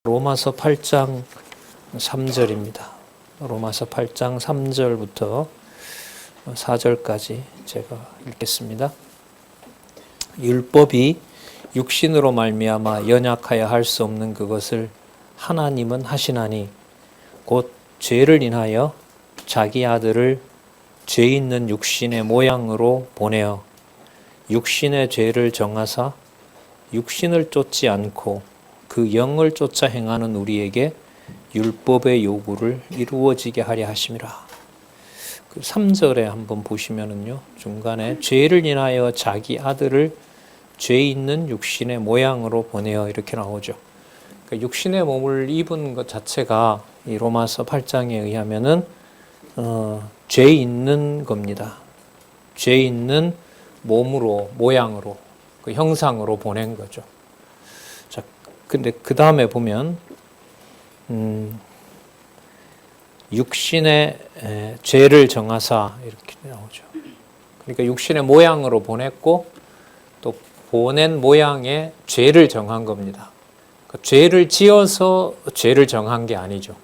로마서 8장 3절입니다. 로마서 8장 3절부터 4절까지 제가 읽겠습니다. 율법이 육신으로 말미암아 연약하여 할 수 없는 그것을 하나님은 하시나니 곧 죄를 인하여 자기 아들을 죄 있는 육신의 모양으로 보내어 육신의 죄를 정하사 육신을 쫓지 않고 그 영을 쫓아 행하는 우리에게 율법의 요구를 이루어지게 하려 하심이라. 그 3절에 한번 보시면은요, 중간에 죄를 인하여 자기 아들을 죄 있는 육신의 모양으로 보내어 이렇게 나오죠. 그러니까 육신의 몸을 입은 것 자체가 이 로마서 8장에 의하면은 죄 있는 겁니다. 죄 있는 몸으로, 모양으로, 그 형상으로 보낸 거죠. 자, 근데 그 다음에 보면 육신의 죄를 정하사 이렇게 나오죠. 그러니까 육신의 모양으로 보냈고 또 보낸 모양의 죄를 정한 겁니다. 그러니까 죄를 지어서 죄를 정한 게 아니죠.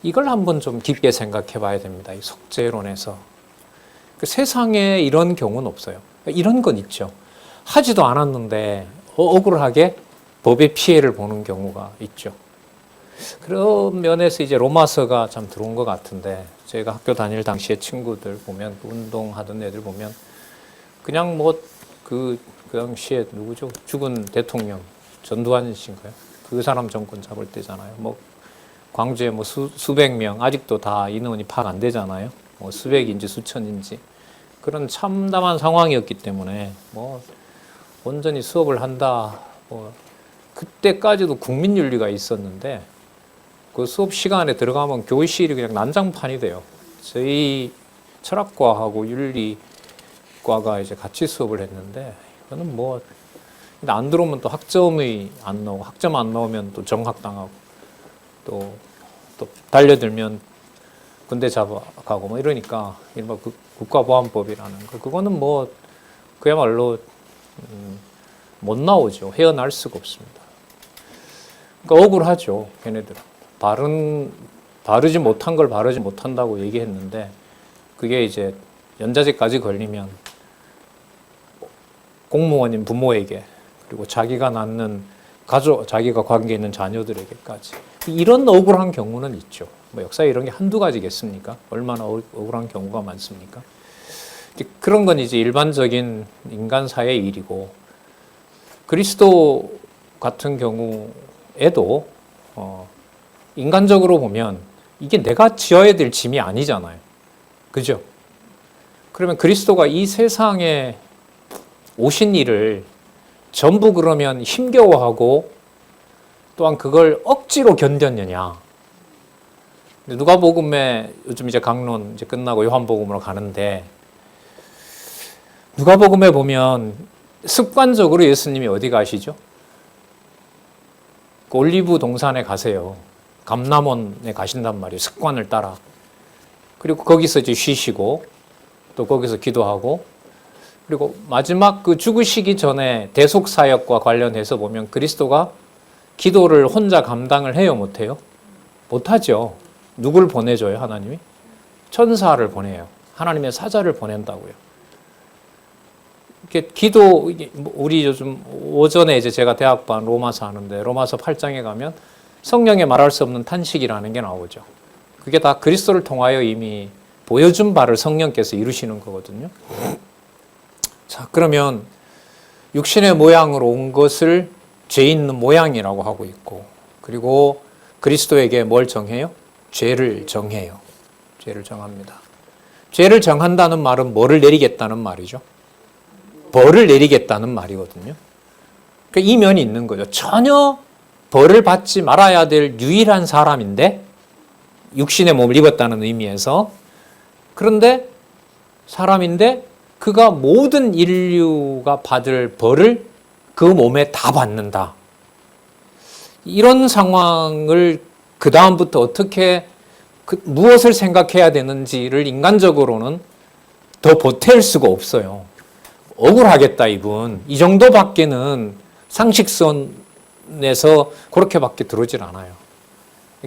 이걸 한번 좀 깊게 생각해 봐야 됩니다. 이 속죄론에서. 그 세상에 이런 경우는 없어요. 이런 건 있죠. 하지도 않았는데 억울하게 법의 피해를 보는 경우가 있죠. 그런 면에서 이제 로마서가 참 들어온 것 같은데, 제가 학교 다닐 당시에 친구들 보면, 운동하던 애들 보면, 그냥 뭐, 그 당시에 누구죠? 죽은 대통령, 전두환 씨인가요? 그 사람 정권 잡을 때잖아요. 뭐, 광주에 뭐 수백 명, 아직도 다 인원이 파악 안 되잖아요. 뭐 수백인지 수천인지. 그런 참담한 상황이었기 때문에, 뭐, 온전히 수업을 한다, 뭐, 그때까지도 국민윤리가 있었는데 그 수업 시간에 들어가면 교실이 그냥 난장판이 돼요. 저희 철학과하고 윤리과가 이제 같이 수업을 했는데, 이거는 뭐 안 들어오면 또 학점이 안 나오고, 학점 안 나오면 또 정학당하고, 또 달려들면 군대 잡아가고 뭐 이러니까, 이른바 국가보안법이라는 거, 그거는 뭐 그야말로 못 나오죠. 헤어날 수가 없습니다. 그러니까 억울하죠, 걔네들은. 바르지 못한 걸 바르지 못한다고 얘기했는데, 그게 이제 연좌제까지 걸리면 공무원인 부모에게, 그리고 자기가 낳는 가족, 자기가 관계 있는 자녀들에게까지. 이런 억울한 경우는 있죠. 뭐 역사에 이런 게 한두 가지겠습니까? 얼마나 억울한 경우가 많습니까? 그런 건 이제 일반적인 인간사의 일이고, 그리스도 같은 경우에도 인간적으로 보면 이게 내가 지어야 될 짐이 아니잖아요. 그죠? 그러면 그리스도가 이 세상에 오신 일을 전부 그러면 힘겨워하고 또한 그걸 억지로 견뎠느냐. 누가복음에 요즘 이제 강론 이제 끝나고 요한복음으로 가는데, 누가복음에 보면 습관적으로 예수님이 어디 가시죠? 그 올리브 동산에 가세요. 감람원에 가신단 말이에요. 습관을 따라. 그리고 거기서 이제 쉬시고, 또 거기서 기도하고, 그리고 마지막 그 죽으시기 전에 대속사역과 관련해서 보면 그리스도가 기도를 혼자 감당을 해요, 못해요? 못하죠. 누굴 보내줘요, 하나님이? 천사를 보내요. 하나님의 사자를 보낸다고요. 이렇게 기도, 우리 요즘 오전에 이제 제가 대학반 로마서 하는데, 로마서 8장에 가면 성령에 말할 수 없는 탄식이라는 게 나오죠. 그게 다 그리스도를 통하여 이미 보여준 바를 성령께서 이루시는 거거든요. 자, 그러면 육신의 모양으로 온 것을 죄 있는 모양이라고 하고 있고, 그리고 그리스도에게 뭘 정해요? 죄를 정해요. 죄를 정합니다. 죄를 정한다는 말은 뭐를 내리겠다는 말이죠? 벌을 내리겠다는 말이거든요. 그러니까 이 면이 있는 거죠. 전혀 벌을 받지 말아야 될 유일한 사람인데, 육신의 몸을 입었다는 의미에서. 그런데 사람인데 그가 모든 인류가 받을 벌을 그 몸에 다 받는다. 이런 상황을 그 다음부터 어떻게 무엇을 생각해야 되는지를 인간적으로는 더 보탤 수가 없어요. 억울하겠다, 이분. 이 정도밖에는 상식선 입안에서 그렇게밖에 들어오질 않아요.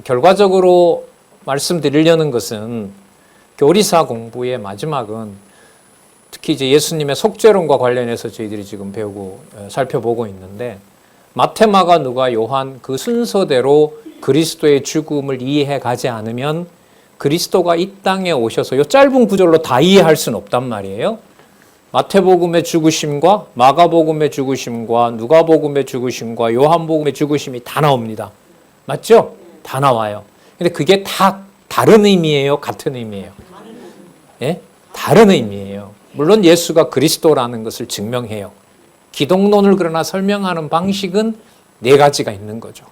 결과적으로 말씀드리려는 것은 교리사 공부의 마지막은 특히 이제 예수님의 속죄론과 관련해서 저희들이 지금 배우고 살펴보고 있는데 마태, 마가, 누가, 요한 그 순서대로 그리스도의 죽음을 이해해 가지 않으면 그리스도가 이 땅에 오셔서 이 짧은 구절로 다 이해할 수는 없단 말이에요. 마태복음의 죽으심과 마가복음의 죽으심과 누가복음의 죽으심과 요한복음의 죽으심이 다 나옵니다. 맞죠? 다 나와요. 근데 그게 다 다른 의미예요? 같은 의미예요? 예? 다른 의미예요. 물론 예수가 그리스도라는 것을 증명해요. 기독론을 그러나 설명하는 방식은 네 가지가 있는 거죠.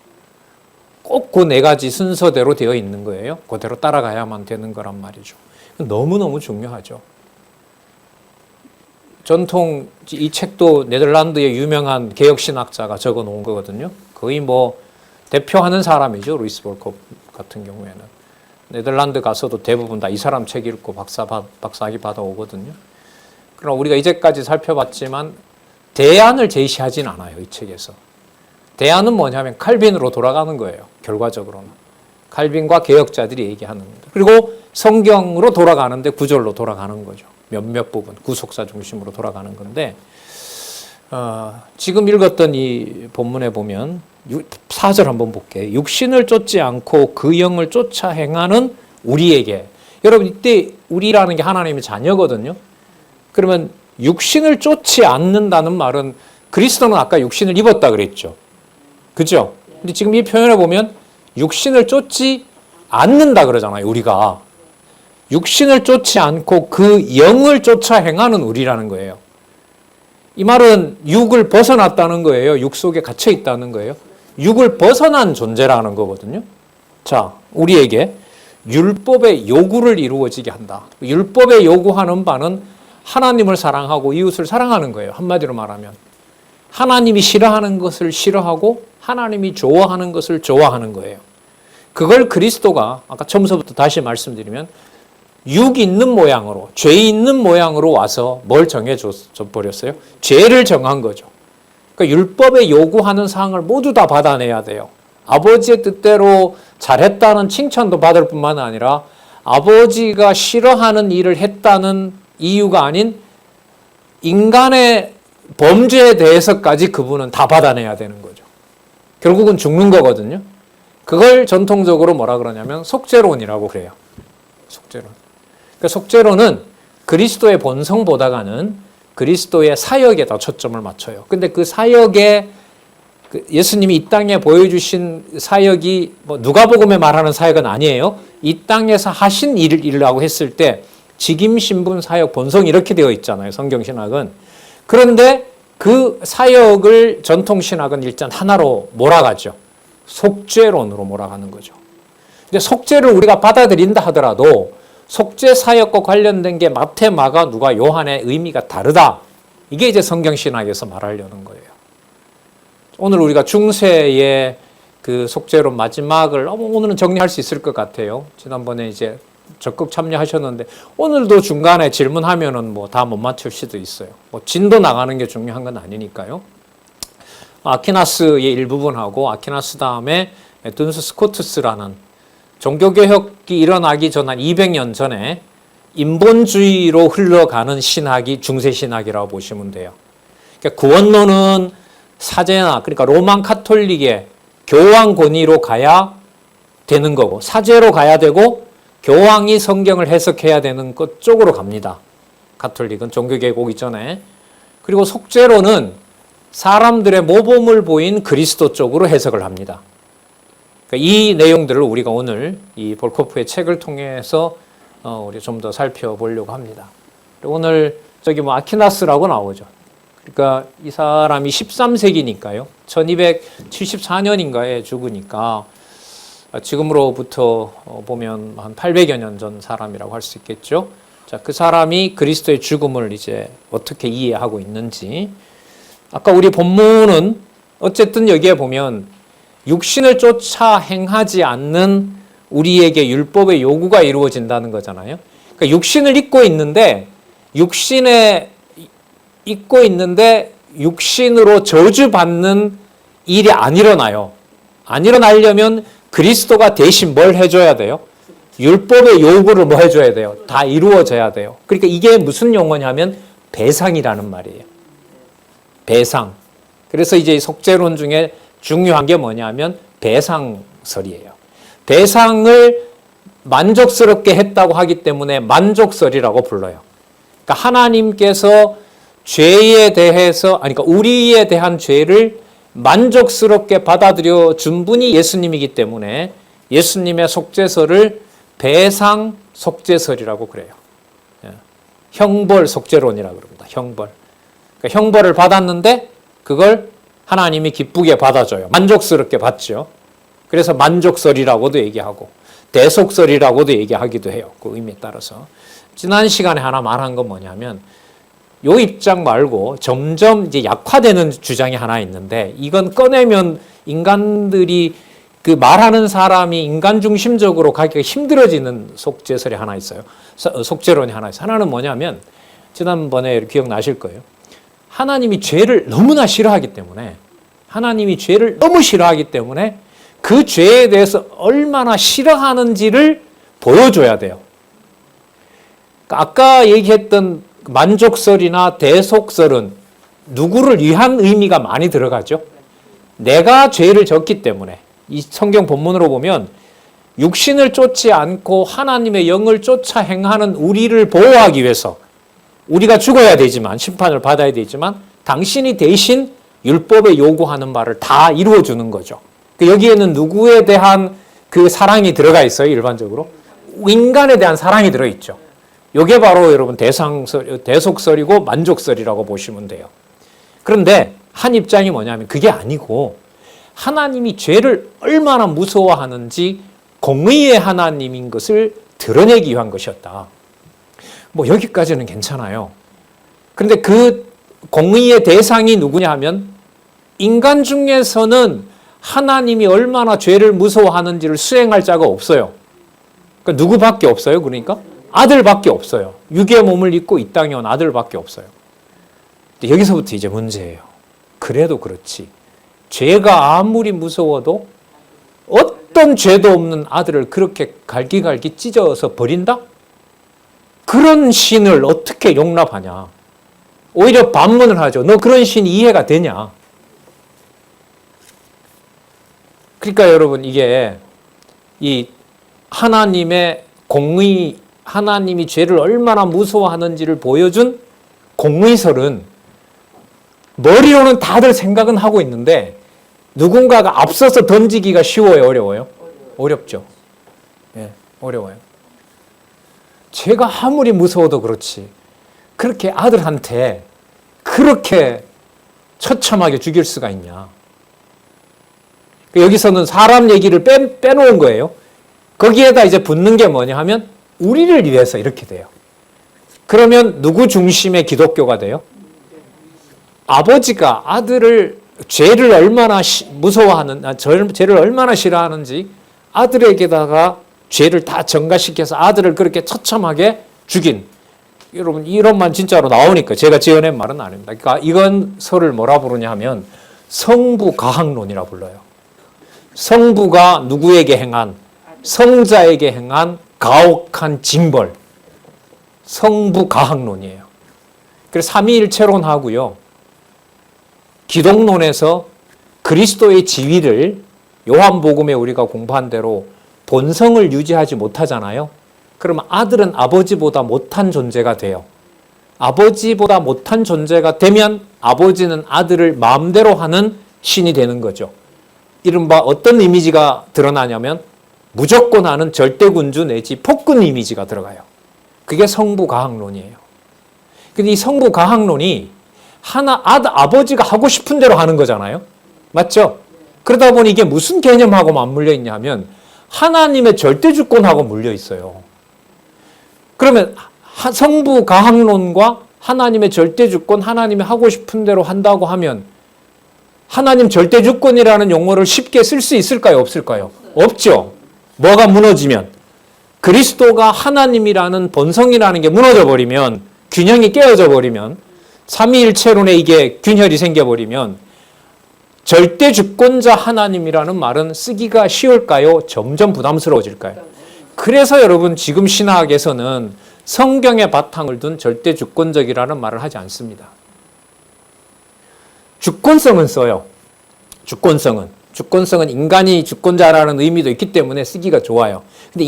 꼭 그 네 가지 순서대로 되어 있는 거예요. 그대로 따라가야만 되는 거란 말이죠. 너무너무 중요하죠. 전통 이 책도 네덜란드의 유명한 개혁신학자가 적어 놓은 거거든요. 거의 뭐 대표하는 사람이죠. 루이스 볼컵 같은 경우에는. 네덜란드 가서도 대부분 다 이 사람 책 읽고 박사학위 받아오거든요. 그럼 우리가 이제까지 살펴봤지만 대안을 제시하진 않아요. 이 책에서. 대안은 뭐냐면 칼빈으로 돌아가는 거예요. 결과적으로는. 칼빈과 개혁자들이 얘기하는 겁니다. 그리고 성경으로 돌아가는데 구절로 돌아가는 거죠. 몇몇 부분, 구속사 중심으로 돌아가는 건데 지금 읽었던 이 본문에 보면 4절 한번 볼게요. 육신을 쫓지 않고 그 영을 쫓아 행하는 우리에게. 여러분 이때 우리라는 게 하나님의 자녀거든요. 그러면 육신을 쫓지 않는다는 말은 그리스도는 아까 육신을 입었다 그랬죠. 그죠? 근데 지금 이 표현을 보면 육신을 쫓지 않는다 그러잖아요. 우리가. 육신을 쫓지 않고 그 영을 쫓아 행하는 우리라는 거예요. 이 말은 육을 벗어났다는 거예요. 육 속에 갇혀 있다는 거예요. 육을 벗어난 존재라는 거거든요. 자, 우리에게 율법의 요구를 이루어지게 한다. 율법의 요구하는 바는 하나님을 사랑하고 이웃을 사랑하는 거예요. 한마디로 말하면. 하나님이 싫어하는 것을 싫어하고 하나님이 좋아하는 것을 좋아하는 거예요. 그걸 그리스도가 아까 처음서부터 다시 말씀드리면 육 있는 모양으로, 죄 있는 모양으로 와서 뭘 정해줘 버렸어요? 죄를 정한 거죠. 그러니까 율법에 요구하는 사항을 모두 다 받아내야 돼요. 아버지의 뜻대로 잘했다는 칭찬도 받을 뿐만 아니라 아버지가 싫어하는 일을 했다는 이유가 아닌 인간의 범죄에 대해서까지 그분은 다 받아내야 되는 거죠. 결국은 죽는 거거든요. 그걸 전통적으로 뭐라 그러냐면 속죄론이라고 그래요. 속죄론. 그러니까 속죄론은 그리스도의 본성보다가는 그리스도의 사역에다 초점을 맞춰요. 근데 그 사역에 예수님이 이 땅에 보여주신 사역이 뭐 누가복음에 말하는 사역은 아니에요. 이 땅에서 하신 일이라고 했을 때 직임, 신분, 사역, 본성 이렇게 되어 있잖아요. 성경신학은. 그런데 그 사역을 전통신학은 일단 하나로 몰아가죠. 속죄론으로 몰아가는 거죠. 근데 속죄를 우리가 받아들인다 하더라도 속죄 사역과 관련된 게 마태, 마가, 누가, 요한의 의미가 다르다. 이게 이제 성경신학에서 말하려는 거예요. 오늘 우리가 중세의 그 속죄론 마지막을 오늘은 정리할 수 있을 것 같아요. 지난번에 이제 적극 참여하셨는데 오늘도 중간에 질문하면은 뭐 다 못 맞출 수도 있어요. 뭐 진도 나가는 게 중요한 건 아니니까요. 아퀴나스의 일부분하고 아퀴나스 다음에 둔스 스코투스라는 종교개혁이 일어나기 전 한 200년 전에 인본주의로 흘러가는 신학이 중세신학이라고 보시면 돼요. 그러니까 구원론은 사제나 그러니까 로만 카톨릭의 교황 권위로 가야 되는 거고 사제로 가야 되고 교황이 성경을 해석해야 되는 것 쪽으로 갑니다. 가톨릭은 종교개혁 오기 전에. 그리고 속죄론은 사람들의 모범을 보인 그리스도 쪽으로 해석을 합니다. 그러니까 이 내용들을 우리가 오늘 이 볼코프의 책을 통해서 우리 좀 더 살펴보려고 합니다. 오늘 저기 뭐 아퀴나스라고 나오죠. 그러니까 이 사람이 13세기니까요. 1274년인가에 죽으니까 지금으로부터 보면 한 800여 년 전 사람이라고 할 수 있겠죠. 자, 그 사람이 그리스도의 죽음을 이제 어떻게 이해하고 있는지. 아까 우리 본문은 어쨌든 여기에 보면 육신을 쫓아 행하지 않는 우리에게 율법의 요구가 이루어진다는 거잖아요. 그러니까 육신을 입고 있는데 육신으로 저주받는 일이 안 일어나요. 안 일어나려면 그리스도가 대신 뭘 해줘야 돼요? 율법의 요구를 뭐 해줘야 돼요? 다 이루어져야 돼요. 그러니까 이게 무슨 용어냐면 배상이라는 말이에요. 배상. 그래서 이제 속죄론 중에 중요한 게 뭐냐면 배상설이에요. 배상을 만족스럽게 했다고 하기 때문에 만족설이라고 불러요. 그러니까 하나님께서 죄에 대해서, 그러니까 우리에 대한 죄를 만족스럽게 받아들여 준 분이 예수님이기 때문에 예수님의 속죄설을 배상 속죄설이라고 그래요. 형벌 속죄론이라고 그럽니다. 형벌. 그러니까 형벌을 받았는데 그걸 하나님이 기쁘게 받아줘요. 만족스럽게 받죠. 그래서 만족설이라고도 얘기하고 대속설이라고도 얘기하기도 해요. 그 의미에 따라서. 지난 시간에 하나 말한 건 뭐냐면 요 입장 말고 점점 이제 약화되는 주장이 하나 있는데 이건 꺼내면 인간들이 그 말하는 사람이 인간 중심적으로 가기가 힘들어지는 속죄설이 하나 있어요. 속죄론이 하나 있어요. 하나는 뭐냐면 지난번에 기억나실 거예요. 하나님이 죄를 너무나 싫어하기 때문에 하나님이 죄를 너무 싫어하기 때문에 그 죄에 대해서 얼마나 싫어하는지를 보여줘야 돼요. 아까 얘기했던 만족설이나 대속설은 누구를 위한 의미가 많이 들어가죠. 내가 죄를 졌기 때문에 이 성경 본문으로 보면 육신을 쫓지 않고 하나님의 영을 쫓아 행하는 우리를 보호하기 위해서 우리가 죽어야 되지만 심판을 받아야 되지만 당신이 대신 율법에 요구하는 바를 다 이루어주는 거죠. 여기에는 누구에 대한 그 사랑이 들어가 있어요. 일반적으로 인간에 대한 사랑이 들어있죠. 이게 바로 여러분 대속설이고 만족설이라고 보시면 돼요. 그런데 한 입장이 뭐냐면 그게 아니고 하나님이 죄를 얼마나 무서워하는지 공의의 하나님인 것을 드러내기 위한 것이었다. 뭐 여기까지는 괜찮아요. 그런데 그 공의의 대상이 누구냐 하면 인간 중에서는 하나님이 얼마나 죄를 무서워하는지를 수행할 자가 없어요. 그러니까 누구밖에 없어요? 그러니까 아들밖에 없어요. 육의 몸을 입고 이 땅에 온 아들밖에 없어요. 근데 여기서부터 이제 문제예요. 그래도 그렇지. 죄가 아무리 무서워도 어떤 죄도 없는 아들을 그렇게 갈기갈기 찢어서 버린다? 그런 신을 어떻게 용납하냐? 오히려 반문을 하죠. 너 그런 신 이해가 되냐? 그러니까 여러분 이게 이 하나님의 공의, 하나님이 죄를 얼마나 무서워하는지를 보여준 공의설은 머리로는 다들 생각은 하고 있는데 누군가가 앞서서 던지기가 쉬워요? 어려워요? 어렵죠. 예, 어려워요. 죄가 아무리 무서워도 그렇지 그렇게 아들한테 그렇게 처참하게 죽일 수가 있냐. 여기서는 사람 얘기를 빼놓은 거예요. 거기에다 이제 붙는 게 뭐냐 하면 우리를 위해서 이렇게 돼요. 그러면 누구 중심의 기독교가 돼요? 아버지가 아들을 죄를 얼마나 무서워하는, 죄를 얼마나 싫어하는지 아들에게다가 죄를 다 전가시켜서 아들을 그렇게 처참하게 죽인, 여러분 이런 말 진짜로 나오니까 제가 지어낸 말은 아닙니다. 그러니까 이건 설을 뭐라 부르냐 하면 성부가학론이라 불러요. 성부가 누구에게 행한, 성자에게 행한 가혹한 징벌, 성부가학론이에요. 그래서 삼위일체론하고요, 기독론에서 그리스도의 지위를 요한복음에 우리가 공부한 대로 본성을 유지하지 못하잖아요. 그러면 아들은 아버지보다 못한 존재가 돼요. 아버지보다 못한 존재가 되면 아버지는 아들을 마음대로 하는 신이 되는 거죠. 이른바 어떤 이미지가 드러나냐면 무조건 하는 절대군주 내지 폭군 이미지가 들어가요. 그게 성부가학론이에요. 근데 이 성부가학론이 아버지가 하고 싶은 대로 하는 거잖아요. 맞죠? 그러다 보니 이게 무슨 개념하고 맞물려 있냐면 하나님의 절대주권하고 물려 있어요. 그러면 성부가학론과 하나님의 절대주권, 하나님이 하고 싶은 대로 한다고 하면 하나님 절대주권이라는 용어를 쉽게 쓸 수 있을까요? 없을까요? 없죠. 뭐가 무너지면? 그리스도가 하나님이라는 본성이라는 게 무너져 버리면, 균형이 깨어져 버리면, 삼위일체론에 이게 균열이 생겨버리면 절대 주권자 하나님이라는 말은 쓰기가 쉬울까요? 점점 부담스러워질까요? 그래서 여러분 지금 신학에서는 성경의 바탕을 둔 절대 주권적이라는 말을 하지 않습니다. 주권성은 써요. 주권성은 인간이 주권자라는 의미도 있기 때문에 쓰기가 좋아요. 근데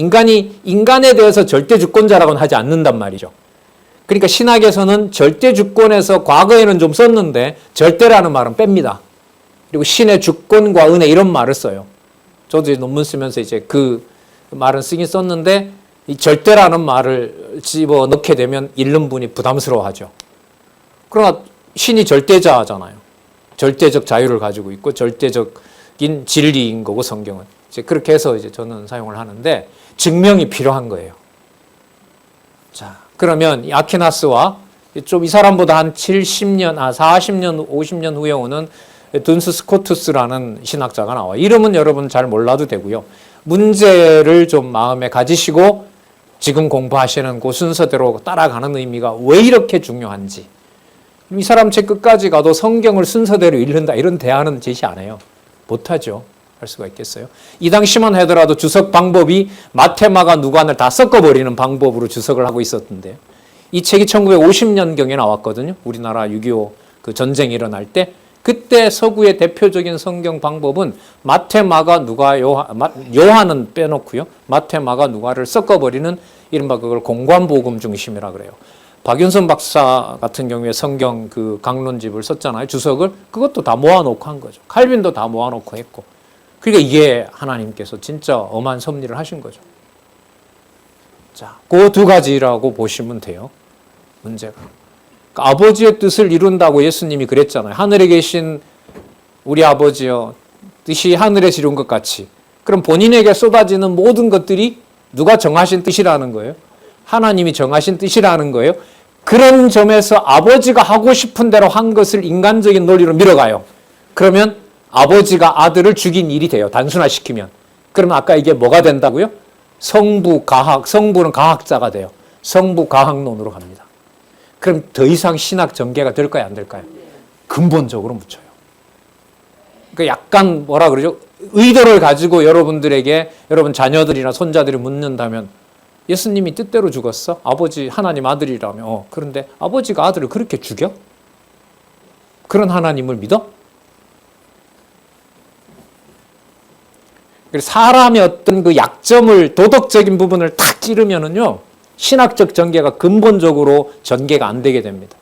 인간에 대해서 절대 주권자라고는 하지 않는단 말이죠. 그러니까 신학에서는 절대 주권에서 과거에는 좀 썼는데 절대라는 말은 뺍니다. 그리고 신의 주권과 은혜 이런 말을 써요. 저도 논문 쓰면서 이제 그 말은 쓰긴 썼는데 이 절대라는 말을 집어 넣게 되면 읽는 분이 부담스러워하죠. 그러나 신이 절대자잖아요. 절대적 자유를 가지고 있고 절대적인 진리인 거고 성경은 이제 그렇게 해서 이제 저는 사용을 하는데 증명이 필요한 거예요. 자, 그러면 이 아퀴나스와 좀 이 사람보다 한 40년, 50년 후에 오는 둔스 스코투스라는 신학자가 나와요. 이름은 여러분 잘 몰라도 되고요. 문제를 좀 마음에 가지시고 지금 공부하시는 그 순서대로 따라가는 의미가 왜 이렇게 중요한지. 이 사람 책 끝까지 가도 성경을 순서대로 읽는다 이런 대안은 제시 안 해요. 못하죠. 할 수가 있겠어요. 이 당시만 하더라도 주석 방법이 마테마가 누관을 다 섞어버리는 방법으로 주석을 하고 있었는데 이 책이 1950년경에 나왔거든요. 우리나라 6.25 그 전쟁이 일어날 때 그때 서구의 대표적인 성경 방법은 마태, 마가, 누가, 요한은 빼놓고요. 마태, 마가, 누가를 섞어버리는 이른바 그걸 공관복음 중심이라 그래요. 박윤선 박사 같은 경우에 성경 그 강론집을 썼잖아요. 주석을. 그것도 다 모아놓고 한 거죠. 칼빈도 다 모아놓고 했고. 그러니까 이게 하나님께서 진짜 엄한 섭리를 하신 거죠. 자, 그 두 가지라고 보시면 돼요. 문제가. 그러니까 아버지의 뜻을 이룬다고 예수님이 그랬잖아요. 하늘에 계신 우리 아버지여 뜻이 하늘에서 이룬 것 같이. 그럼 본인에게 쏟아지는 모든 것들이 누가 정하신 뜻이라는 거예요? 하나님이 정하신 뜻이라는 거예요. 그런 점에서 아버지가 하고 싶은 대로 한 것을 인간적인 논리로 밀어가요. 그러면 아버지가 아들을 죽인 일이 돼요. 단순화시키면. 그러면 아까 이게 뭐가 된다고요? 성부는 가학자가 돼요. 성부가학론으로 갑니다. 그럼 더 이상 신학 전개가 될까요? 안 될까요? 근본적으로 묻혀요. 그러니까 약간 뭐라 그러죠? 의도를 가지고 여러분들에게 여러분 자녀들이나 손자들이 묻는다면 예수님이 뜻대로 죽었어? 아버지 하나님 아들이라며. 그런데 아버지가 아들을 그렇게 죽여? 그런 하나님을 믿어? 사람의 어떤 그 약점을 도덕적인 부분을 탁 찌르면은요 신학적 전개가 근본적으로 전개가 안 되게 됩니다.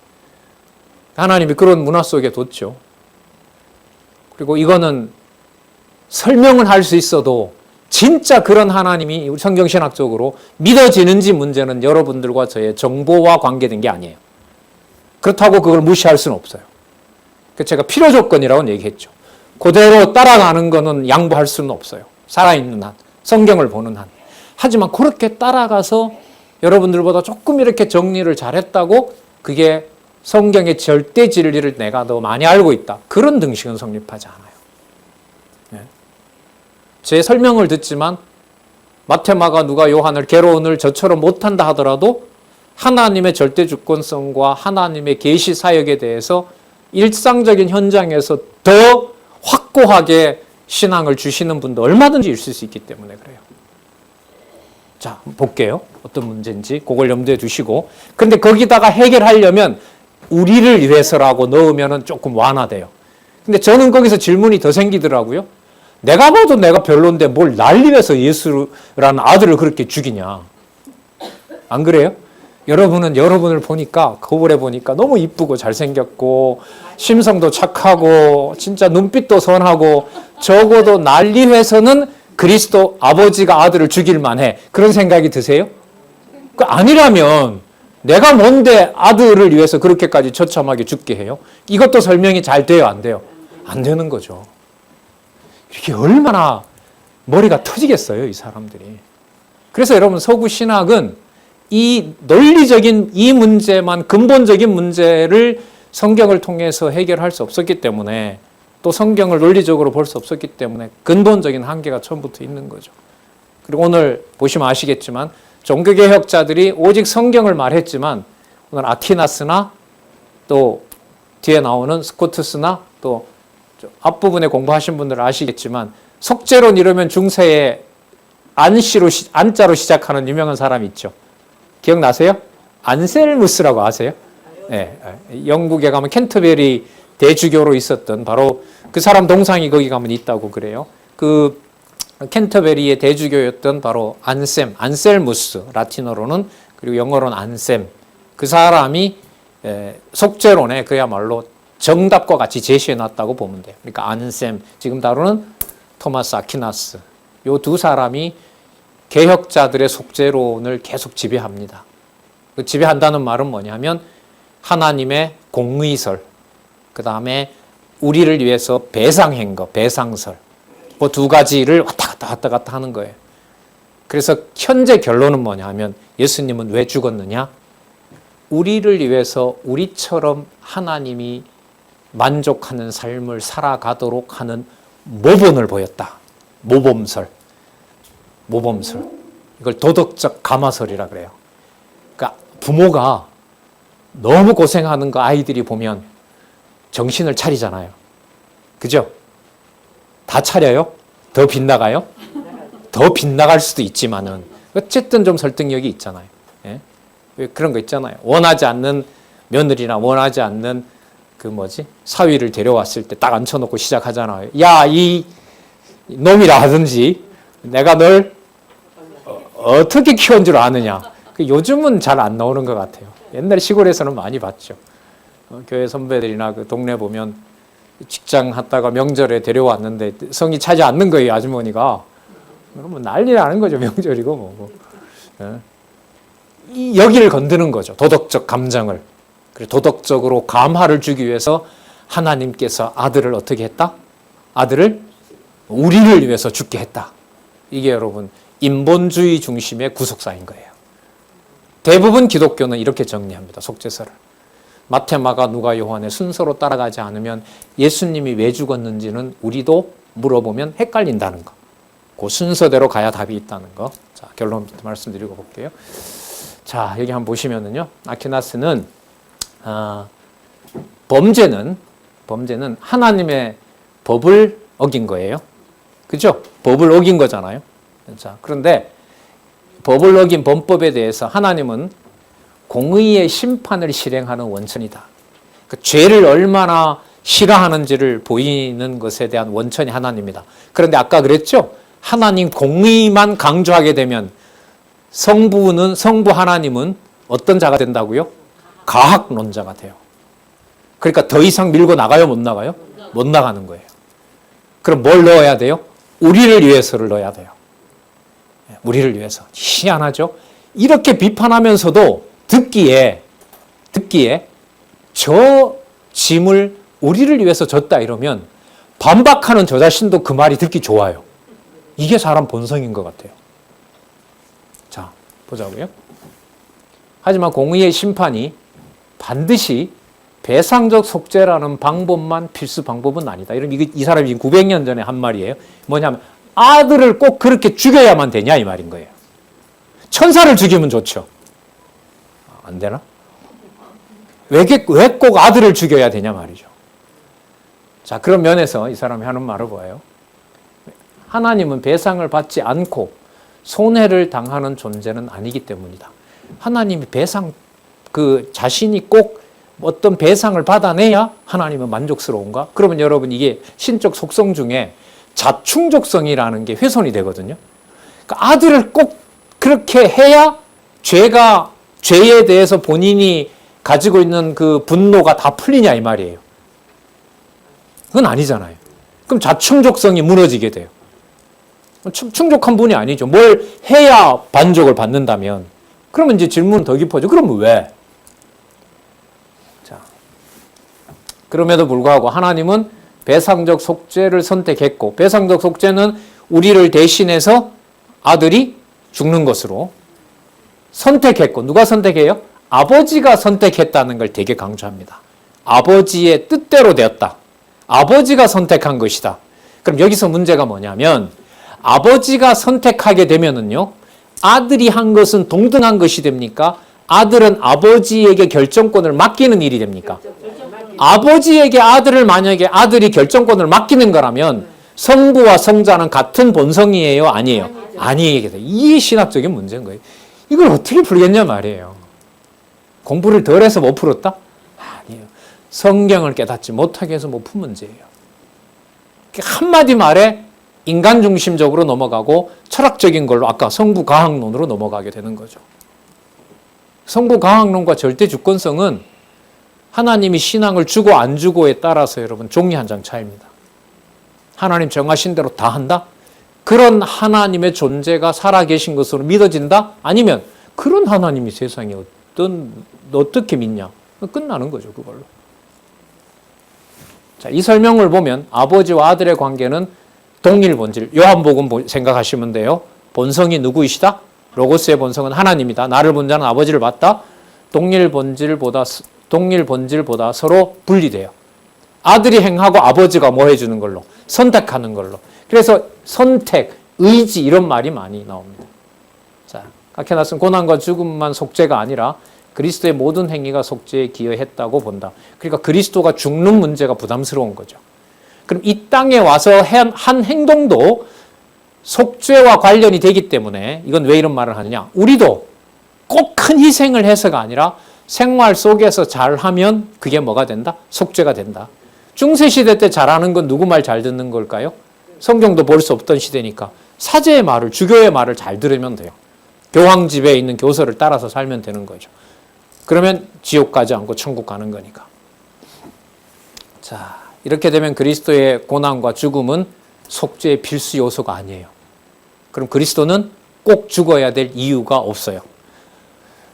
하나님이 그런 문화 속에 뒀죠. 그리고 이거는 설명은 할 수 있어도 진짜 그런 하나님이 성경신학적으로 믿어지는지 문제는 여러분들과 저의 정보와 관계된 게 아니에요. 그렇다고 그걸 무시할 수는 없어요. 제가 필요 조건이라고 얘기했죠. 그대로 따라가는 거는 양보할 수는 없어요. 살아있는 한, 성경을 보는 한. 하지만 그렇게 따라가서 여러분들보다 조금 이렇게 정리를 잘했다고 그게 성경의 절대 진리를 내가 더 많이 알고 있다. 그런 등식은 성립하지 않아요. 네. 제 설명을 듣지만 마테마가 누가 요한을 개론을 저처럼 못한다 하더라도 하나님의 절대 주권성과 하나님의 계시 사역에 대해서 일상적인 현장에서 더 확고하게 신앙을 주시는 분도 얼마든지 있을 수 있기 때문에 그래요. 자, 볼게요. 어떤 문제인지 그걸 염두에 두시고. 근데 거기다가 해결하려면 우리를 위해서라고 넣으면 조금 완화돼요. 근데 저는 거기서 질문이 더 생기더라고요. 내가 봐도 내가 별론데 뭘 날 위해서 예수라는 아들을 그렇게 죽이냐. 안 그래요? 여러분은 여러분을 보니까 거울에 보니까 너무 이쁘고 잘생겼고 심성도 착하고 진짜 눈빛도 선하고 적어도 날 위해서는 그리스도 아버지가 아들을 죽일 만해. 그런 생각이 드세요? 아니라면 내가 뭔데 아들을 위해서 그렇게까지 처참하게 죽게 해요? 이것도 설명이 잘 돼요? 안 돼요? 안 되는 거죠. 이게 얼마나 머리가 터지겠어요, 이 사람들이. 그래서 여러분 서구 신학은 이 논리적인 이 문제만 근본적인 문제를 성경을 통해서 해결할 수 없었기 때문에 또 성경을 논리적으로 볼 수 없었기 때문에 근본적인 한계가 처음부터 있는 거죠. 그리고 오늘 보시면 아시겠지만 종교개혁자들이 오직 성경을 말했지만 오늘 아퀴나스나 또 뒤에 나오는 스코투스나 또 앞부분에 공부하신 분들은 아시겠지만 속죄론 이러면 중세에 안자로 시작하는 유명한 사람 있죠. 기억나세요? 안셀무스라고 아세요? 네, 영국에 가면 캔터베리 대주교로 있었던 바로 그 사람 동상이 거기 가면 있다고 그래요. 그 캔터베리의 대주교였던 바로 안셀무스, 라틴어로는, 그리고 영어로는 안셈. 그 사람이 속죄론에 그야말로 정답과 같이 제시해 놨다고 보면 돼요. 그러니까 안셈, 지금 다루는 토마스 아퀴나스, 요 두 사람이 개혁자들의 속죄론을 계속 지배합니다. 그 지배한다는 말은 뭐냐면 하나님의 공의설, 그 다음에 우리를 위해서 배상한 거, 배상설, 그 두 가지를 왔다 갔다 하는 거예요. 그래서 현재 결론은 뭐냐면 예수님은 왜 죽었느냐? 우리를 위해서 우리처럼 하나님이 만족하는 삶을 살아가도록 하는 모본을 보였다. 모범설. 이걸 도덕적 가마설이라 그래요. 그러니까 부모가 너무 고생하는 거 아이들이 보면 정신을 차리잖아요. 그죠? 다 차려요? 더 빗나가요? 더 빗나갈 수도 있지만은 어쨌든 좀 설득력이 있잖아요. 예? 그런 거 있잖아요. 원하지 않는 며느리나 원하지 않는 사위를 데려왔을 때 딱 앉혀놓고 시작하잖아요. 야, 이 놈이라 하든지 내가 널 어떻게 키운 줄 아느냐. 요즘은 잘 안 나오는 것 같아요. 옛날 시골에서는 많이 봤죠. 교회 선배들이나 그 동네 보면 직장 갔다가 명절에 데려왔는데 성이 차지 않는 거예요, 아주머니가. 그러면 난리 나는 거죠, 명절이고 뭐고. 여기를 건드는 거죠, 도덕적 감정을. 그리고 도덕적으로 감화를 주기 위해서 하나님께서 아들을 어떻게 했다? 아들을 우리를 위해서 죽게 했다. 이게 여러분 인본주의 중심의 구속사인 거예요. 대부분 기독교는 이렇게 정리합니다, 속죄설을. 마태, 마가, 누가, 요한의 순서로 따라가지 않으면 예수님이 왜 죽었는지는 우리도 물어보면 헷갈린다는 거. 그 순서대로 가야 답이 있다는 거. 자, 결론부터 말씀드리고 볼게요. 자, 여기 한번 보시면은요, 아퀴나스는 범죄는 하나님의 법을 어긴 거예요. 그죠? 법을 어긴 거잖아요. 자, 그런데 법을 어긴 범법에 대해서 하나님은 공의의 심판을 실행하는 원천이다. 그 죄를 얼마나 싫어하는지를 보이는 것에 대한 원천이 하나님이다. 그런데 아까 그랬죠? 하나님 공의만 강조하게 되면 성부 하나님은 어떤 자가 된다고요? 가학론자가 돼요. 그러니까 더 이상 밀고 나가요, 못 나가요? 못 나가는 거예요. 그럼 뭘 넣어야 돼요? 우리를 위해서를 넣어야 돼요. 우리를 위해서. 희한하죠? 이렇게 비판하면서도 듣기에 저 짐을 우리를 위해서 졌다 이러면 반박하는 저 자신도 그 말이 듣기 좋아요. 이게 사람 본성인 것 같아요. 자, 보자고요. 하지만 공의의 심판이 반드시 배상적 속죄라는 방법만 필수 방법은 아니다. 이 사람이 900년 전에 한 말이에요. 뭐냐면 아들을 꼭 그렇게 죽여야만 되냐 이 말인 거예요. 천사를 죽이면 좋죠. 안 되나? 왜 꼭 아들을 죽여야 되냐 말이죠. 자, 그런 면에서 이 사람이 하는 말을 보아요. 하나님은 배상을 받지 않고 손해를 당하는 존재는 아니기 때문이다. 하나님이 자신이 꼭 어떤 배상을 받아내야 하나님은 만족스러운가? 그러면 여러분 이게 신적 속성 중에 자충족성이라는 게 훼손이 되거든요. 그러니까 아들을 꼭 그렇게 해야 죄에 대해서 본인이 가지고 있는 그 분노가 다 풀리냐 이 말이에요. 그건 아니잖아요. 그럼 자충족성이 무너지게 돼요. 충족한 분이 아니죠. 뭘 해야 만족을 받는다면. 그러면 이제 질문은 더 깊어져. 그러면 왜? 자, 그럼에도 불구하고 하나님은 배상적 속죄를 선택했고, 배상적 속죄는 우리를 대신해서 아들이 죽는 것으로 선택했고, 누가 선택해요? 아버지가 선택했다는 걸 되게 강조합니다. 아버지의 뜻대로 되었다. 아버지가 선택한 것이다. 그럼 여기서 문제가 뭐냐면 아버지가 선택하게 되면은요, 아들이 한 것은 동등한 것이 됩니까? 아들은 아버지에게 결정권을 맡기는 일이 됩니까? 아버지에게 아들을 만약에 아들이 결정권을 맡기는 거라면 성부와 성자는 같은 본성이에요? 아니에요? 아니에요. 이게 신학적인 문제인 거예요. 이걸 어떻게 풀겠냐 말이에요. 공부를 덜 해서 못 풀었다? 아니에요. 성경을 깨닫지 못하게 해서 못 푼 문제예요. 한마디 말에 인간 중심적으로 넘어가고 철학적인 걸로 아까 성부가학론으로 넘어가게 되는 거죠. 성부가학론과 절대 주권성은 하나님이 신앙을 주고 안 주고에 따라서 여러분 종이 한 장 차이입니다. 하나님 정하신 대로 다 한다? 그런 하나님의 존재가 살아계신 것으로 믿어진다? 아니면 그런 하나님이 세상에 어떻게 믿냐? 끝나는 거죠, 그걸로. 자, 이 설명을 보면 아버지와 아들의 관계는 동일 본질. 요한복음 생각하시면 돼요. 본성이 누구이시다? 로고스의 본성은 하나님이다. 나를 본 자는 아버지를 봤다. 동일 본질보다 서로 분리돼요. 아들이 행하고 아버지가 뭐 해주는 걸로? 선택하는 걸로. 그래서 선택, 의지 이런 말이 많이 나옵니다. 자, 각해놨은 고난과 죽음만 속죄가 아니라 그리스도의 모든 행위가 속죄에 기여했다고 본다. 그러니까 그리스도가 죽는 문제가 부담스러운 거죠. 그럼 이 땅에 와서 한 행동도 속죄와 관련이 되기 때문에 이건 왜 이런 말을 하느냐. 우리도 꼭 큰 희생을 해서가 아니라 생활 속에서 잘하면 그게 뭐가 된다? 속죄가 된다. 중세시대 때 잘하는 건 누구 말 잘 듣는 걸까요? 성경도 볼 수 없던 시대니까 사제의 말을, 주교의 말을 잘 들으면 돼요. 교황집에 있는 교서를 따라서 살면 되는 거죠. 그러면 지옥 가지 않고 천국 가는 거니까. 자, 이렇게 되면 그리스도의 고난과 죽음은 속죄의 필수 요소가 아니에요. 그럼 그리스도는 꼭 죽어야 될 이유가 없어요.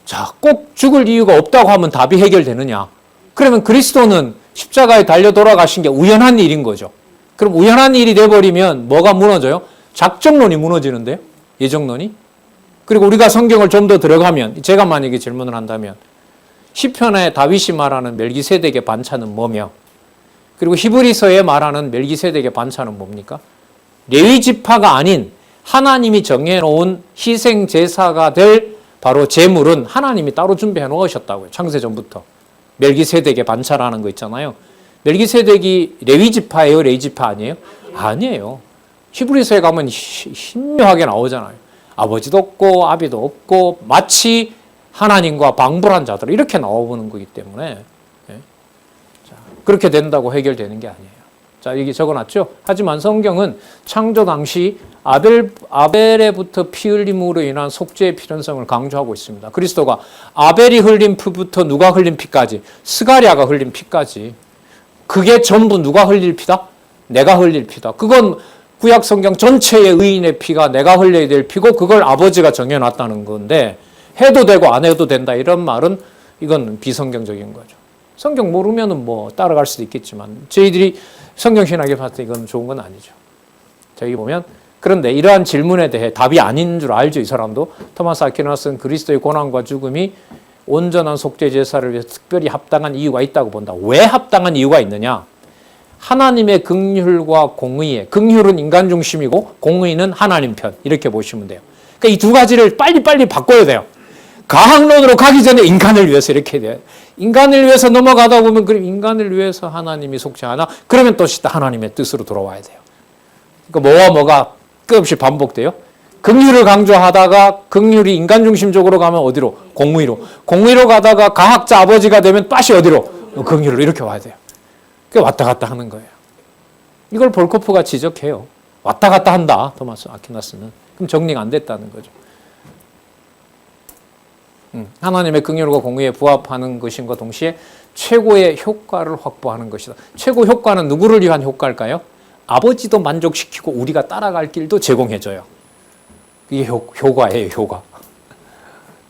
자, 꼭 죽을 이유가 없다고 하면 답이 해결되느냐? 그러면 그리스도는 십자가에 달려 돌아가신 게 우연한 일인 거죠. 그럼 우연한 일이 돼버리면 뭐가 무너져요? 작정론이 무너지는데요? 예정론이? 그리고 우리가 성경을 좀 더 들어가면, 제가 만약에 질문을 한다면 시편에 다윗이 말하는 멜기세덱의 반차는 뭐며, 그리고 히브리서에 말하는 멜기세덱의 반차는 뭡니까? 레위 지파가 아닌 하나님이 정해놓은 희생 제사가 될 바로 제물은 하나님이 따로 준비해 놓으셨다고요. 창세전부터. 멜기세덱의 반차라는 거 있잖아요. 멜기세덱이 레위 지파예요? 레위 지파 아니에요? 아니에요. 히브리서에 가면 신묘하게 나오잖아요. 아버지도 없고 아비도 없고 마치 하나님과 방불한 자들 이렇게 나와보는 거기 때문에 자, 그렇게 된다고 해결되는 게 아니에요. 자, 여기 적어놨죠? 하지만 성경은 창조 당시 아벨에부터 피 흘림으로 인한 속죄의 필연성을 강조하고 있습니다. 그리스도가 아벨이 흘린 피부터 누가 흘린 피까지, 스가랴가 흘린 피까지, 그게 전부 누가 흘릴 피다? 내가 흘릴 피다. 그건 구약 성경 전체의 의인의 피가 내가 흘려야 될 피고 그걸 아버지가 정해놨다는 건데 해도 되고 안 해도 된다 이런 말은 이건 비성경적인 거죠. 성경 모르면은 뭐 따라갈 수도 있겠지만 저희들이 성경신학에 봤을 때 이건 좋은 건 아니죠. 저기 보면 그런데 이러한 질문에 대해 답이 아닌 줄 알죠. 이 사람도. 토마스 아퀴나스는 그리스도의 고난과 죽음이 온전한 속죄 제사를 위해서 특별히 합당한 이유가 있다고 본다. 왜 합당한 이유가 있느냐? 하나님의 긍휼과 공의에, 긍휼은 인간 중심이고 공의는 하나님 편 이렇게 보시면 돼요. 그러니까 이 두 가지를 빨리빨리 바꿔야 돼요. 가학론으로 가기 전에 인간을 위해서 이렇게 돼요. 인간을 위해서 넘어가다 보면 그럼 인간을 위해서 하나님이 속죄하나? 그러면 또 하나님의 뜻으로 돌아와야 돼요. 그러니까 뭐와 뭐가 끝없이 반복돼요. 긍휼을 강조하다가 긍휼이 인간 중심적으로 가면 어디로? 공의로. 공의로 가다가 가학자 아버지가 되면 다시 어디로? 긍휼로 이렇게 와야 돼요. 그게 왔다 갔다 하는 거예요. 이걸 볼코프가 지적해요. 왔다 갔다 한다. 토마스 아퀴나스는. 그럼 정리가 안 됐다는 거죠. 하나님의 긍휼과 공의에 부합하는 것인과 동시에 최고의 효과를 확보하는 것이다. 최고 효과는 누구를 위한 효과일까요? 아버지도 만족시키고 우리가 따라갈 길도 제공해줘요. 이게 효과예요, 효과.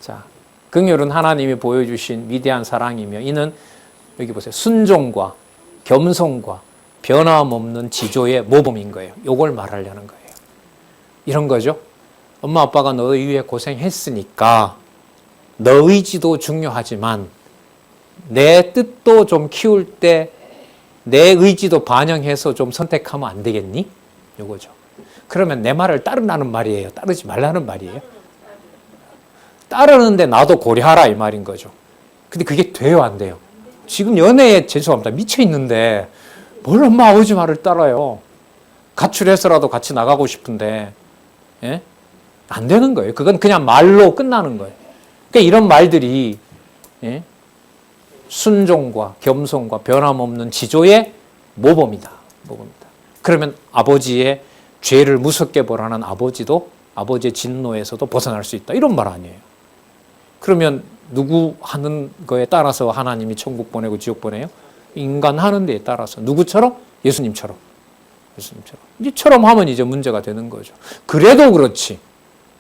자, 긍휼은 하나님이 보여주신 위대한 사랑이며 이는 여기 보세요. 순종과 겸손과 변함없는 지조의 모범인 거예요. 이걸 말하려는 거예요. 이런 거죠. 엄마 아빠가 너희 위해 고생했으니까 너의 지도 중요하지만 내 뜻도 좀 키울 때 내 의지도 반영해서 좀 선택하면 안 되겠니? 이거죠. 그러면 내 말을 따르라는 말이에요? 따르지 말라는 말이에요? 따르는데 나도 고려하라 이 말인 거죠. 근데 그게 돼요, 안 돼요? 지금 연애에 죄송합니다. 미쳐 있는데 뭘 엄마 아버지 말을 따라요. 가출해서라도 같이 나가고 싶은데 예? 안 되는 거예요. 그건 그냥 말로 끝나는 거예요. 그러니까 이런 말들이 예? 순종과 겸손과 변함없는 지조의 모범이다. 모범이다. 그러면 아버지의 죄를 무섭게 보라는 아버지도 아버지의 진노에서도 벗어날 수 있다. 이런 말 아니에요. 그러면 누구 하는 거에 따라서 하나님이 천국 보내고 지옥 보내요? 인간 하는 데에 따라서. 누구처럼? 예수님처럼. 예수님처럼. 이처럼 하면 이제 문제가 되는 거죠. 그래도 그렇지.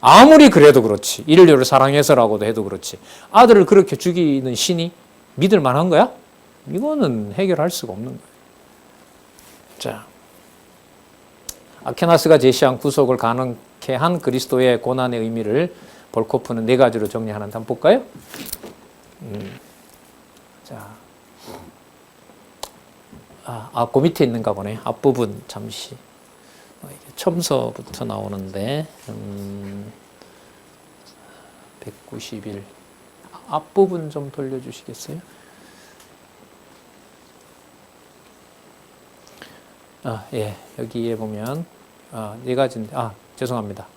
아무리 그래도 그렇지. 인류를 사랑해서라고도 해도 그렇지. 아들을 그렇게 죽이는 신이 믿을 만한 거야? 이거는 해결할 수가 없는 거예요. 자, 아케나스가 제시한 구속을 가능케 한 그리스도의 고난의 의미를 볼코프는 네 가지로 정리하는데 한번 볼까요? 자, 그 밑에 있는가 보네. 앞부분 잠시. 첨서부터 나오는데 191 앞부분 좀 돌려주시겠어요? 예, 여기에 보면 네 가지인데 죄송합니다.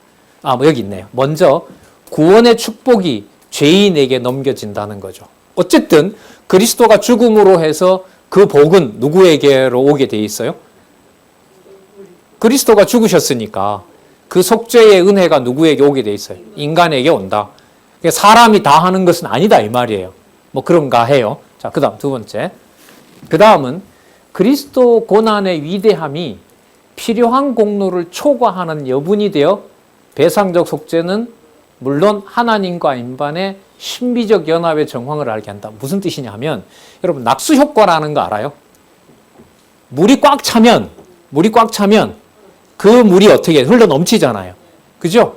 뭐 여기 있네요. 먼저 구원의 축복이 죄인에게 넘겨진다는 거죠. 어쨌든 그리스도가 죽음으로 해서 그 복은 누구에게로 오게 돼 있어요? 그리스도가 죽으셨으니까 그 속죄의 은혜가 누구에게 오게 돼 있어요? 인간에게 온다. 사람이 다 하는 것은 아니다 이 말이에요. 뭐 그런가 해요. 자, 그다음 두 번째. 그다음은 그리스도 고난의 위대함이 필요한 공로를 초과하는 여분이 되어 배상적 속죄는 물론 하나님과 인간의 신비적 연합의 정황을 알게 한다. 무슨 뜻이냐 하면 여러분 낙수 효과라는 거 알아요? 물이 꽉 차면 그 물이 어떻게 흘러 넘치잖아요. 그죠?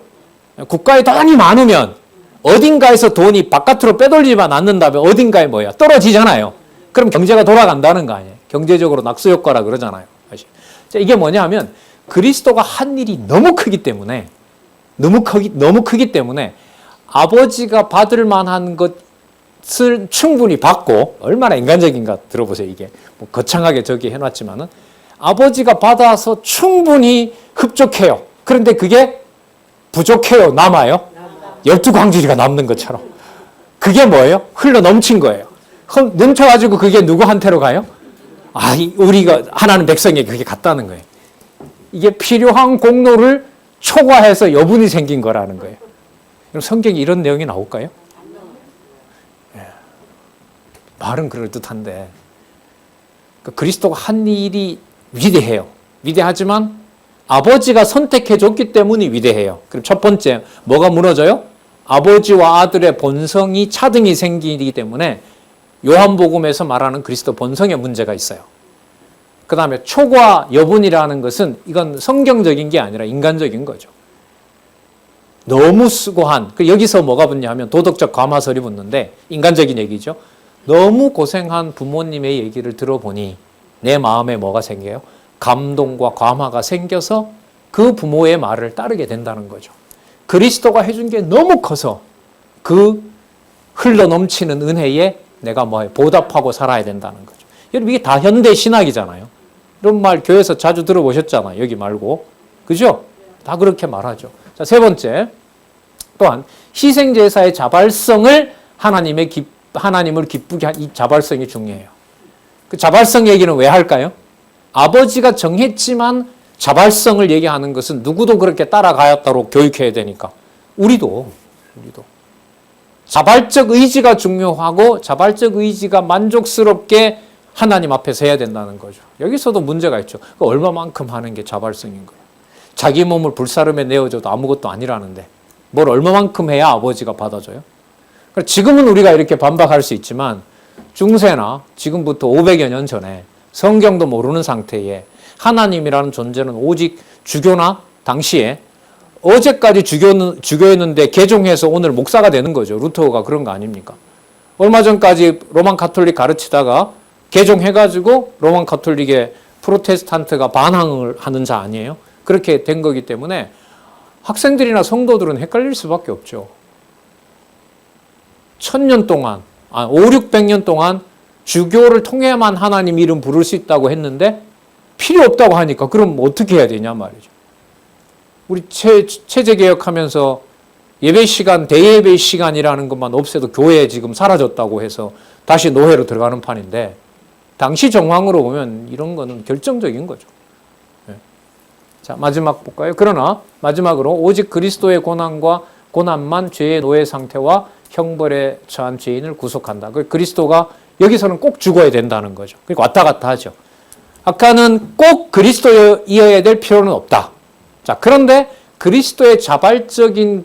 국가에 돈이 많으면 어딘가에서 돈이 바깥으로 빼돌리지만 않는다면 어딘가에 뭐야? 떨어지잖아요. 그럼 경제가 돌아간다는 거 아니에요. 경제적으로 낙수 효과라 그러잖아요. 자, 이게 뭐냐 하면 그리스도가 한 일이 너무 크기 때문에 아버지가 받을 만한 것을 충분히 받고 얼마나 인간적인가 들어보세요. 이게 뭐 거창하게 저기 해놨지만은 아버지가 받아서 충분히 흡족해요. 그런데 그게 부족해요. 남아요. 12광주리가 남는 것처럼. 그게 뭐예요? 흘러 넘친 거예요. 넘쳐가지고 그게 누구한테로 가요? 우리가 하나님 백성에게 그게 갔다는 거예요. 이게 필요한 공로를 초과해서 여분이 생긴 거라는 거예요. 그럼 성경에 이런 내용이 나올까요? 예. 말은 그럴듯한데 그리스도가 한 일이 위대해요. 위대하지만 아버지가 선택해 줬기 때문에 위대해요. 그럼 첫 번째 뭐가 무너져요? 아버지와 아들의 본성이 차등이 생기기 때문에 요한복음에서 말하는 그리스도 본성에 문제가 있어요. 그 다음에 초과 여분이라는 것은 이건 성경적인 게 아니라 인간적인 거죠. 너무 수고한, 여기서 뭐가 붙냐 하면 도덕적 감화설이 붙는데 인간적인 얘기죠. 너무 고생한 부모님의 얘기를 들어보니 내 마음에 뭐가 생겨요? 감동과 감화가 생겨서 그 부모의 말을 따르게 된다는 거죠. 그리스도가 해준 게 너무 커서 그 흘러 넘치는 은혜에 내가 보답하고 살아야 된다는 거죠. 여러분 이게 다 현대 신학이잖아요. 이런 말 교회에서 자주 들어보셨잖아요. 여기 말고. 그죠? 다 그렇게 말하죠. 자, 세 번째. 또한 희생제사의 자발성을 하나님을 기쁘게 한 이 자발성이 중요해요. 그 자발성 얘기는 왜 할까요? 아버지가 정했지만 자발성을 얘기하는 것은 누구도 그렇게 따라가였다고 교육해야 되니까. 우리도. 자발적 의지가 중요하고 자발적 의지가 만족스럽게 하나님 앞에서 해야 된다는 거죠. 여기서도 문제가 있죠. 얼마만큼 하는 게 자발성인 거예요. 자기 몸을 불사름에 내어줘도 아무것도 아니라는데 뭘 얼마만큼 해야 아버지가 받아줘요? 지금은 우리가 이렇게 반박할 수 있지만 중세나 지금부터 500여 년 전에 성경도 모르는 상태에 하나님이라는 존재는 오직 주교나 당시에 어제까지 주교였는데 개종해서 오늘 목사가 되는 거죠. 루터가 그런 거 아닙니까? 얼마 전까지 로만 가톨릭 가르치다가 개종해가지고 로만 가톨릭의 프로테스탄트가 반항을 하는 자 아니에요? 그렇게 된 거기 때문에 학생들이나 성도들은 헷갈릴 수밖에 없죠. 1000년 동안, 500, 600년 동안 주교를 통해만 하나님 이름 부를 수 있다고 했는데 필요 없다고 하니까 그럼 어떻게 해야 되냐 말이죠. 우리 체제 개혁하면서 예배 시간, 대예배 시간이라는 것만 없애도 교회에 지금 사라졌다고 해서 다시 노예로 들어가는 판인데 당시 정황으로 보면 이런 거는 결정적인 거죠. 자, 마지막 볼까요? 그러나 마지막으로 오직 그리스도의 고난만 죄의 노예 상태와 형벌에 처한 죄인을 구속한다. 그리스도가 여기서는 꼭 죽어야 된다는 거죠. 그러니까 왔다 갔다 하죠. 아까는 꼭 그리스도여야 될 필요는 없다. 자, 그런데 그리스도의 자발적인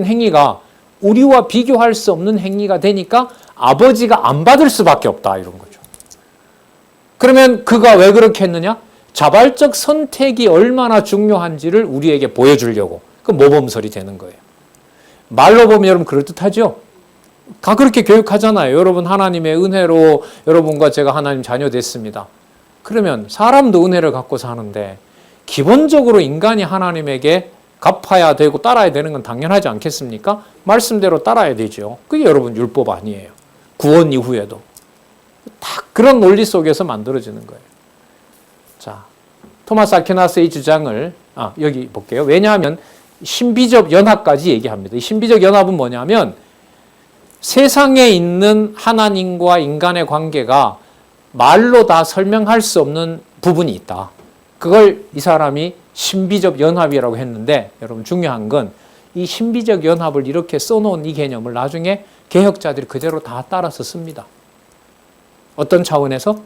행위가 우리와 비교할 수 없는 행위가 되니까 아버지가 안 받을 수밖에 없다. 이런 거죠. 그러면 그가 왜 그렇게 했느냐? 자발적 선택이 얼마나 중요한지를 우리에게 보여주려고 그 모범설이 되는 거예요. 말로 보면 여러분 그럴듯하죠? 다 그렇게 교육하잖아요. 여러분 하나님의 은혜로 여러분과 제가 하나님 자녀 됐습니다. 그러면 사람도 은혜를 갖고 사는데 기본적으로 인간이 하나님에게 갚아야 되고 따라야 되는 건 당연하지 않겠습니까? 말씀대로 따라야 되죠. 그게 여러분 율법 아니에요. 구원 이후에도. 다 그런 논리 속에서 만들어지는 거예요. 자, 토마스 아퀴나스의 주장을 여기 볼게요. 왜냐하면 신비적 연합까지 얘기합니다. 이 신비적 연합은 뭐냐면 세상에 있는 하나님과 인간의 관계가 말로 다 설명할 수 없는 부분이 있다. 그걸 이 사람이 신비적 연합이라고 했는데 여러분 중요한 건 이 신비적 연합을 이렇게 써놓은 이 개념을 나중에 개혁자들이 그대로 다 따라서 씁니다. 어떤 차원에서?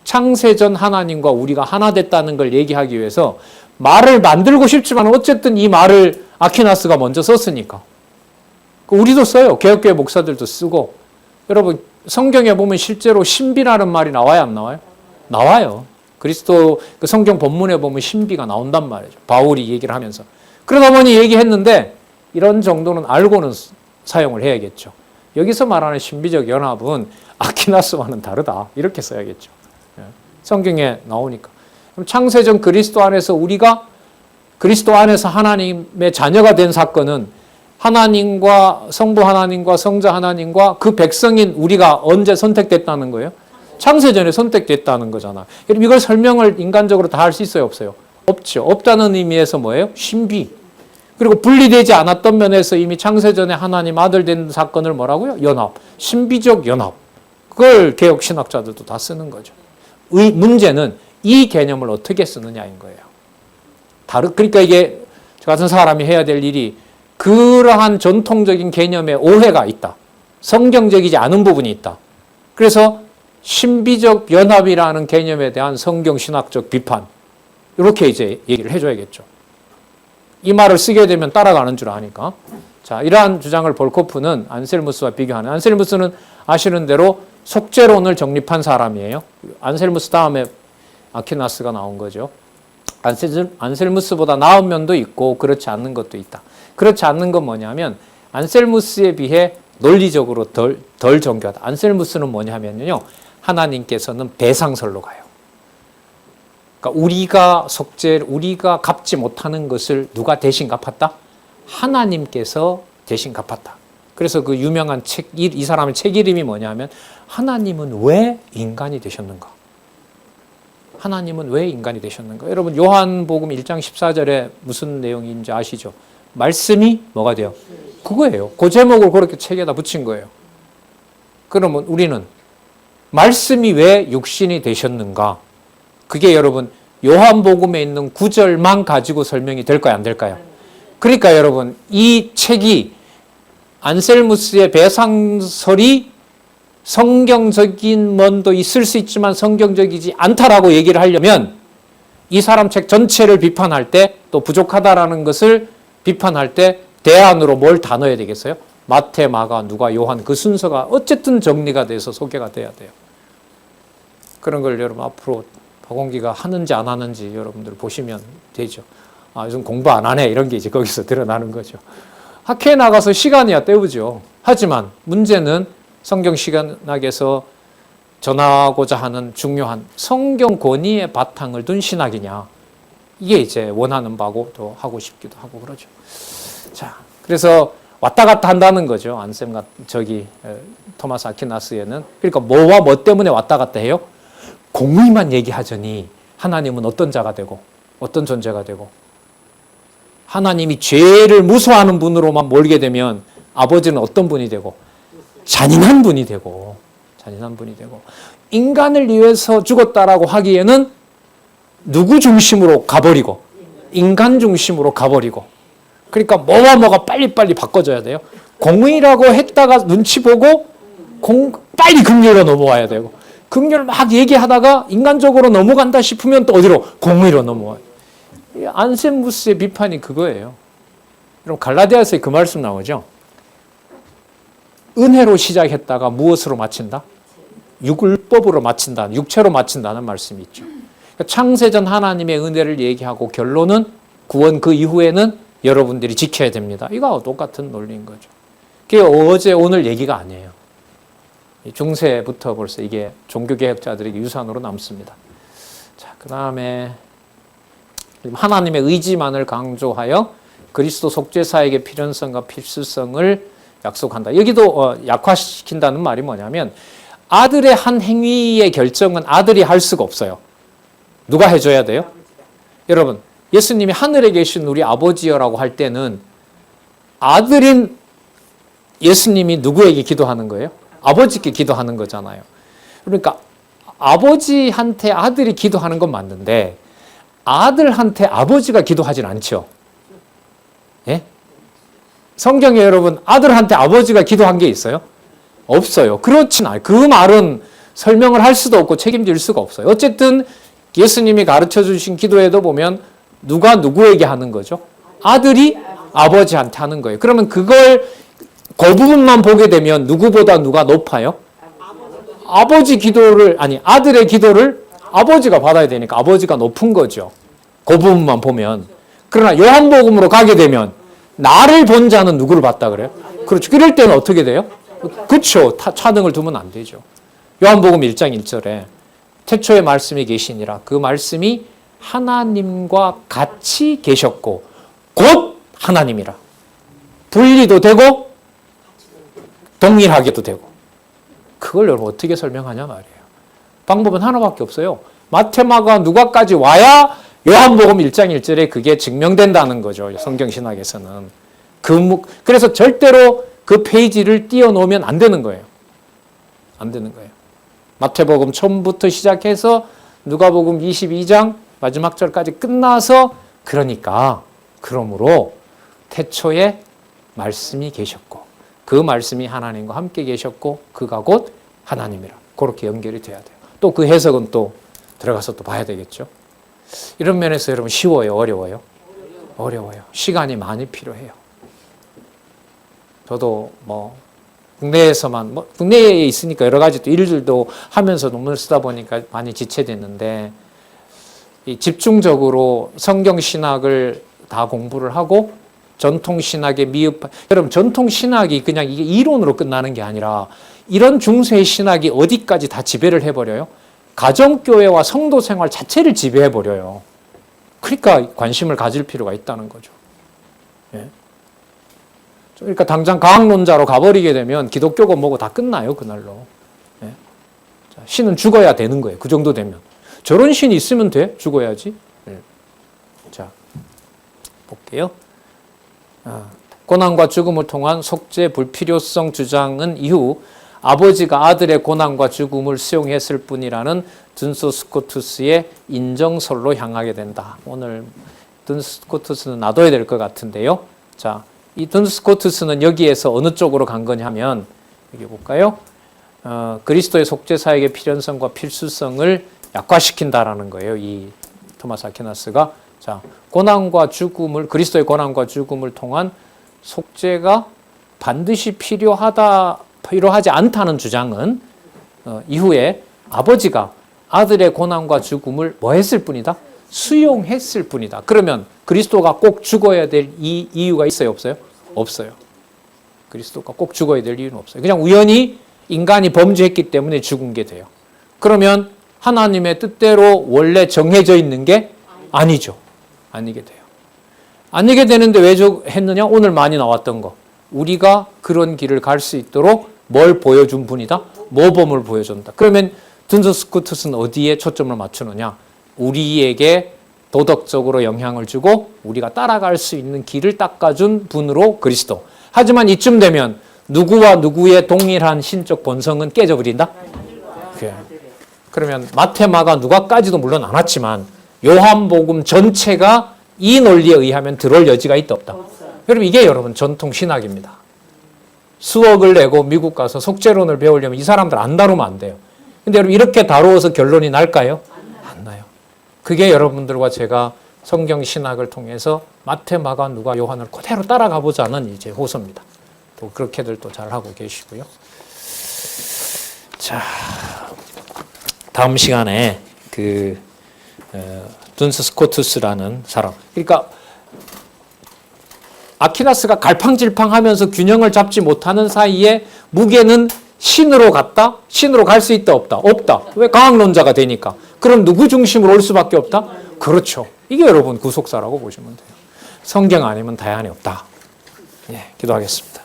창세전 하나님과 우리가 하나 됐다는 걸 얘기하기 위해서 말을 만들고 싶지만 어쨌든 이 말을 아퀴나스가 먼저 썼으니까. 우리도 써요. 개혁교회 목사들도 쓰고. 여러분 성경에 보면 실제로 신비라는 말이 나와요, 안 나와요? 나와요. 그리스도 그 성경 본문에 보면 신비가 나온단 말이죠. 바울이 얘기를 하면서. 그러다 보니 얘기했는데 이런 정도는 알고는 사용을 해야겠죠. 여기서 말하는 신비적 연합은 아퀴나스와는 다르다. 이렇게 써야겠죠. 성경에 나오니까. 그럼 창세전 그리스도 안에서 우리가 그리스도 안에서 하나님의 자녀가 된 사건은 하나님과 성부 하나님과 성자 하나님과 그 백성인 우리가 언제 선택됐다는 거예요? 창세전에 선택됐다는 거잖아. 그럼 이걸 설명을 인간적으로 다 할 수 있어요, 없어요? 없죠. 없다는 의미에서 뭐예요? 신비. 그리고 분리되지 않았던 면에서 이미 창세전에 하나님 아들 된 사건을 뭐라고요? 연합. 신비적 연합. 그걸 개혁 신학자들도 다 쓰는 거죠. 문제는 이 개념을 어떻게 쓰느냐인 거예요. 그러니까 이게 저 같은 사람이 해야 될 일이 그러한 전통적인 개념에 오해가 있다. 성경적이지 않은 부분이 있다. 그래서 신비적 연합이라는 개념에 대한 성경 신학적 비판. 이렇게 이제 얘기를 해줘야겠죠. 이 말을 쓰게 되면 따라가는 줄 아니까. 자, 이러한 주장을 볼코프는 안셀무스와 비교하는. 안셀무스는 아시는 대로 속죄론을 정립한 사람이에요. 안셀무스 다음에 아퀴나스가 나온 거죠. 안셀무스보다 나은 면도 있고 그렇지 않는 것도 있다. 그렇지 않는 건 뭐냐면 안셀무스에 비해 논리적으로 덜 정교하다. 안셀무스는 뭐냐면요. 하나님께서는 배상설로 가요. 그러니까 우리가 갚지 못하는 것을 누가 대신 갚았다? 하나님께서 대신 갚았다. 그래서 그 유명한 이 사람의 책 이름이 뭐냐면 하나님은 왜 인간이 되셨는가? 하나님은 왜 인간이 되셨는가? 여러분 요한복음 1장 14절에 무슨 내용인지 아시죠? 말씀이 뭐가 돼요? 그거예요. 그 제목을 그렇게 책에다 붙인 거예요. 그러면 우리는 말씀이 왜 육신이 되셨는가? 그게 여러분 요한복음에 있는 9절만 가지고 설명이 될까요? 안 될까요? 그러니까 여러분 이 책이 안셀무스의 배상설이 성경적인 면도 있을 수 있지만 성경적이지 않다라고 얘기를 하려면 이 사람 책 전체를 비판할 때 또 부족하다라는 것을 비판할 때 대안으로 뭘 다 넣어야 되겠어요? 마태, 마가, 누가, 요한 그 순서가 어쨌든 정리가 돼서 소개가 돼야 돼요. 그런 걸 여러분 앞으로 박원기가 하는지 안 하는지 여러분들 보시면 되죠. 요즘 공부 안 하네 이런 게 이제 거기서 드러나는 거죠. 학회에 나가서 시간이야 때우죠. 하지만 문제는 성경 신학에서 전하고자 하는 중요한 성경 권위의 바탕을 둔 신학이냐. 이게 이제 원하는 바고 또 하고 싶기도 하고 그러죠. 자, 그래서 왔다 갔다 한다는 거죠. 안셈 토마스 아퀴나스에는. 그러니까 뭐와 뭐 때문에 왔다 갔다 해요? 공의만 얘기하자니 하나님은 어떤 자가 되고 어떤 존재가 되고, 하나님이 죄를 무서워하는 분으로만 몰게 되면 아버지는 어떤 분이 되고 잔인한 분이 되고, 인간을 위해서 죽었다라고 하기에는 누구 중심으로 가버리고 인간 중심으로 가버리고, 그러니까 뭐와 뭐가 빨리빨리 바꿔줘야 돼요. 공의라고 했다가 눈치 보고 빨리 긍휼로 넘어와야 되고, 긍휼을 막 얘기하다가 인간적으로 넘어간다 싶으면 또 어디로? 공의로 넘어와요. 안셈무스의 비판이 그거예요. 여러분 갈라디아서에 그 말씀 나오죠. 은혜로 시작했다가 무엇으로 마친다? 율법으로 마친다, 육체로 마친다는 말씀이 있죠. 창세전 하나님의 은혜를 얘기하고 결론은 구원 그 이후에는 여러분들이 지켜야 됩니다. 이거하고 똑같은 논리인 거죠. 그게 어제 오늘 얘기가 아니에요. 중세부터 벌써 이게 종교개혁자들에게 유산으로 남습니다. 자, 그 다음에 하나님의 의지만을 강조하여 그리스도 속죄사에게 필연성과 필수성을 약속한다. 여기도 약화시킨다는 말이 뭐냐면 아들의 한 행위의 결정은 아들이 할 수가 없어요. 누가 해줘야 돼요? 여러분, 예수님이 하늘에 계신 우리 아버지여라고 할 때는 아들인 예수님이 누구에게 기도하는 거예요? 아버지께 기도하는 거잖아요. 그러니까 아버지한테 아들이 기도하는 건 맞는데 아들한테 아버지가 기도하진 않죠. 예? 성경에 여러분 아들한테 아버지가 기도한 게 있어요? 없어요. 그렇진 않아요. 그 말은 설명을 할 수도 없고 책임질 수가 없어요. 어쨌든 예수님이 가르쳐 주신 기도에도 보면 누가 누구에게 하는 거죠? 아들이 아버지한테 하는 거예요. 그러면 그걸 그 부분만 보게 되면 누구보다 누가 높아요? 아들의 기도를 아버지가 받아야 되니까 아버지가 높은 거죠. 그 부분만 보면. 그러나 요한복음으로 가게 되면 나를 본 자는 누구를 봤다 그래요? 그렇죠. 그럴 때는 어떻게 돼요? 그렇죠. 차등을 두면 안 되죠. 요한복음 1장 1절에 태초에 말씀이 계시니라. 그 말씀이 하나님과 같이 계셨고 곧 하나님이라. 분리도 되고 동일하게도 되고. 그걸 여러분 어떻게 설명하냐 말이에요. 방법은 하나밖에 없어요. 마태마가 누가까지 와야 요한복음 1장 1절에 그게 증명된다는 거죠. 성경신학에서는. 그래서 절대로 그 페이지를 띄워놓으면 안 되는 거예요. 안 되는 거예요. 마태복음 처음부터 시작해서 누가복음 22장 마지막 절까지 끝나서 그러므로 태초에 말씀이 계셨고 그 말씀이 하나님과 함께 계셨고 그가 곧 하나님이라. 그렇게 연결이 돼야 돼요. 또 그 해석은 또 들어가서 또 봐야 되겠죠. 이런 면에서 여러분 쉬워요? 어려워요? 어려워요. 시간이 많이 필요해요. 저도 국내에 있으니까 여러 가지 또 일들도 하면서 논문을 쓰다 보니까 많이 지체됐는데 집중적으로 성경신학을 다 공부를 하고 전통신학에 여러분 전통신학이 그냥 이게 이론으로 끝나는 게 아니라 이런 중세의 신학이 어디까지 다 지배를 해버려요? 가정교회와 성도생활 자체를 지배해버려요. 그러니까 관심을 가질 필요가 있다는 거죠. 예. 그러니까 당장 과학론자로 가버리게 되면 기독교고 뭐고 다 끝나요, 그날로. 예. 자, 신은 죽어야 되는 거예요. 그 정도 되면. 저런 신이 있으면 돼? 죽어야지. 예. 자, 볼게요. 고난과 죽음을 통한 속죄 불필요성 주장은 이후 아버지가 아들의 고난과 죽음을 수용했을 뿐이라는 둔스 스코투스의 인정설로 향하게 된다. 오늘 둔스 스코투스는 놔둬야 될 것 같은데요. 자, 이 둔스 스코투스는 여기에서 어느 쪽으로 간 거냐면 여기 볼까요? 그리스도의 속죄사에게 필연성과 필수성을 약화시킨다라는 거예요. 이 토마스 아퀴나스가. 자, 그리스도의 고난과 죽음을 통한 속죄가 반드시 필요하지 않다는 주장은 이후에 아버지가 아들의 고난과 죽음을 뭐 했을 뿐이다? 수용했을 뿐이다. 그러면 그리스도가 꼭 죽어야 될 이유가 있어요? 없어요? 없어요. 그리스도가 꼭 죽어야 될 이유는 없어요. 그냥 우연히 인간이 범죄했기 때문에 죽은 게 돼요. 그러면 하나님의 뜻대로 원래 정해져 있는 게 아니죠. 아니게 돼요. 아니게 되는데 왜 했느냐? 오늘 많이 나왔던 거. 우리가 그런 길을 갈 수 있도록 뭘 보여준 분이다? 모범을 보여준다. 그러면 둔스 스코투스는 어디에 초점을 맞추느냐? 우리에게 도덕적으로 영향을 주고 우리가 따라갈 수 있는 길을 닦아준 분으로 그리스도. 하지만 이쯤 되면 누구와 누구의 동일한 신적 본성은 깨져버린다? 그러면 마태, 마가, 누가까지도 물론 안 왔지만 요한복음 전체가 이 논리에 의하면 들어올 여지가 있다 없다? 여러분 이게 여러분 전통 신학입니다. 수억을 내고 미국 가서 속죄론을 배우려면 이 사람들 안 다루면 안 돼요. 근데 여러분 이렇게 다루어서 결론이 날까요? 안 나요. 그게 여러분들과 제가 성경 신학을 통해서 마태, 마가, 누가, 요한을 그대로 따라가 보자는 이제 호소입니다. 또 그렇게들 또 잘 하고 계시고요. 자, 다음 시간에 둔스 스코투스라는 사람. 그러니까 아퀴나스가 갈팡질팡하면서 균형을 잡지 못하는 사이에 무게는 신으로 갔다? 신으로 갈 수 있다 없다? 없다. 왜? 과학론자가 되니까. 그럼 누구 중심으로 올 수밖에 없다? 그렇죠. 이게 여러분 구속사라고 보시면 돼요. 성경 아니면 다양이 없다. 예, 기도하겠습니다.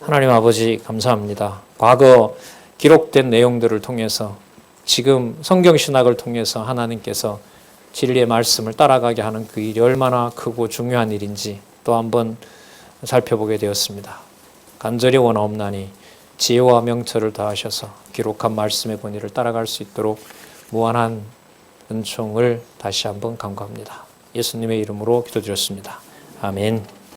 하나님 아버지 감사합니다. 과거 기록된 내용들을 통해서 지금 성경신학을 통해서 하나님께서 진리의 말씀을 따라가게 하는 그 일이 얼마나 크고 중요한 일인지 또 한번 살펴보게 되었습니다. 간절히 원하옵나니 지혜와 명철을 다하셔서 기록한 말씀의 본의를 따라갈 수 있도록 무한한 은총을 다시 한번 간구합니다. 예수님의 이름으로 기도드렸습니다. 아멘.